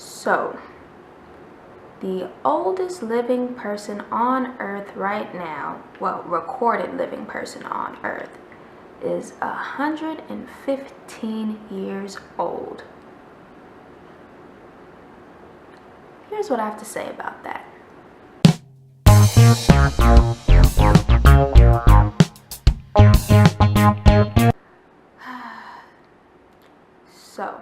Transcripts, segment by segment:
So, the oldest living person on Earth right now, well, recorded living person on Earth, is 115 years old. Here's what I have to say about that. So,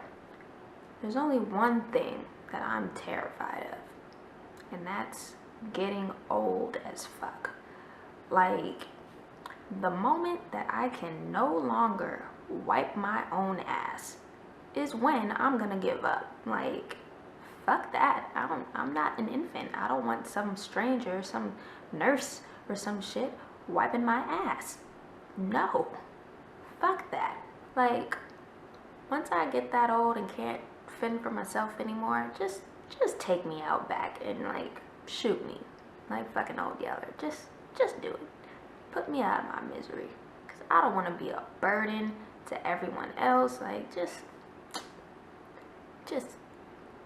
there's only one thing that I'm terrified of, and that's getting old as fuck. Like, the moment that I can no longer wipe my own ass is when I'm gonna give up. Like, fuck that. I'm not an infant. I don't want some stranger, some nurse or some shit wiping my ass. No. Fuck that. Like, once I get that old and can't fend for myself anymore, just take me out back and like shoot me like fucking Old Yeller. Just do it. Put me out of my misery, because I don't want to be a burden to everyone else. Like, just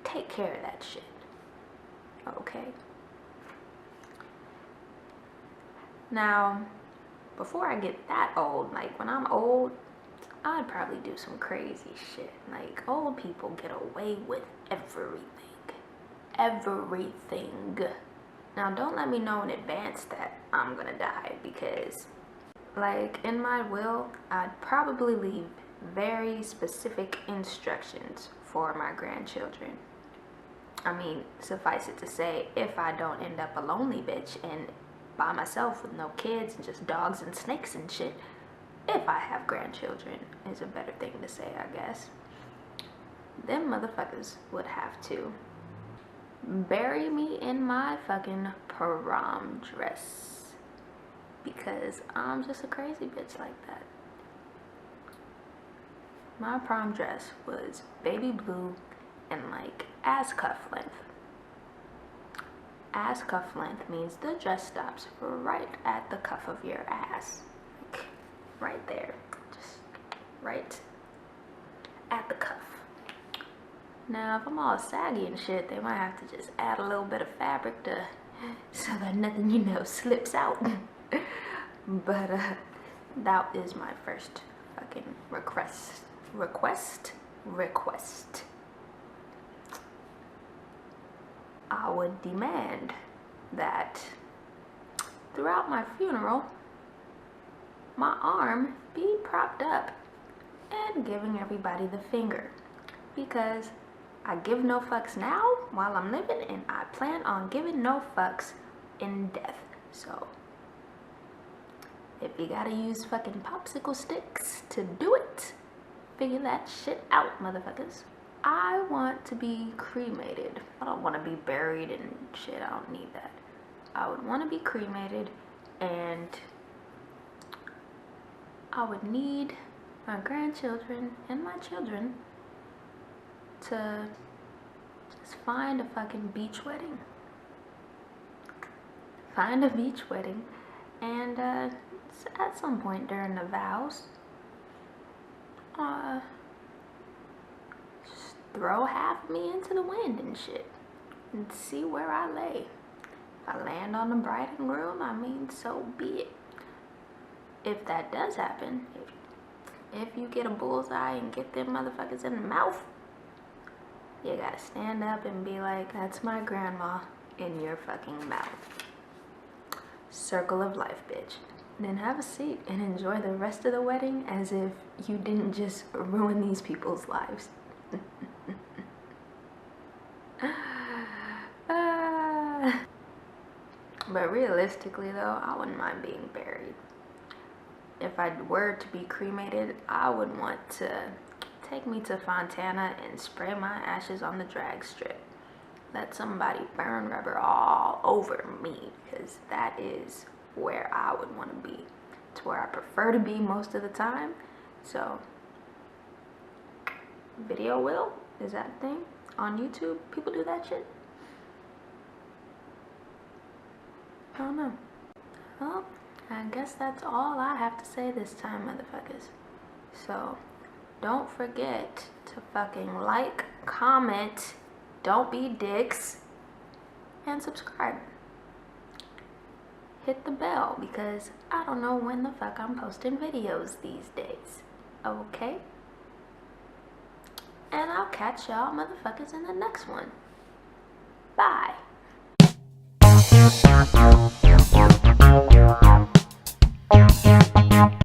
take care of that shit, okay? Now, before I get that old, like when I'm old, I'd probably do some crazy shit. Like, old people get away with everything. Now, don't let me know in advance that I'm gonna die, because, like, in my will, I'd probably leave very specific instructions for my grandchildren. I mean, suffice it to say, if I don't end up a lonely bitch and by myself with no kids and just dogs and snakes and shit, if I have grandchildren is a better thing to say, I guess, them motherfuckers would have to bury me in my fucking prom dress, because I'm just a crazy bitch like that. My prom dress was baby blue and like ass cuff length. Ass cuff length means the dress stops right at the cuff of your ass. Like, right there. Just right at the cuff. Now, if I'm all saggy and shit, they might have to just add a little bit of fabric to, so that nothing, you know, slips out. But that is my first fucking request. I would demand that throughout my funeral, my arm be propped up and giving everybody the finger, because I give no fucks now while I'm living, and I plan on giving no fucks in death. So, if you gotta use fucking popsicle sticks to do it, figure that shit out, motherfuckers. I want to be cremated. I don't want to be buried and shit. I don't need that. I would want to be cremated, and I would need my grandchildren and my children to just find a fucking beach wedding. Find a beach wedding, and at some point during the vows, just throw half of me into the wind and shit, and see where I lay. If I land on the bride and groom, I mean, so be it. If that does happen, if you get a bullseye and get them motherfuckers in the mouth, you gotta stand up and be like, that's my grandma in your fucking mouth. Circle of life, bitch. Then have a seat and enjoy the rest of the wedding as if you didn't just ruin these people's lives. But realistically though, I wouldn't mind being buried. If I were to be cremated, I would want to take me to Fontana and spray my ashes on the drag strip. Let somebody burn rubber all over me, because that is where I would want to be. It's where I prefer to be most of the time. So, video will? Is that a thing? On YouTube, people do that shit? I don't know. Well, I guess that's all I have to say this time, motherfuckers. So, don't forget to fucking like, comment, don't be dicks, and subscribe. Hit the bell because I don't know when the fuck I'm posting videos these days. Okay? And I'll catch y'all motherfuckers in the next one. Bye.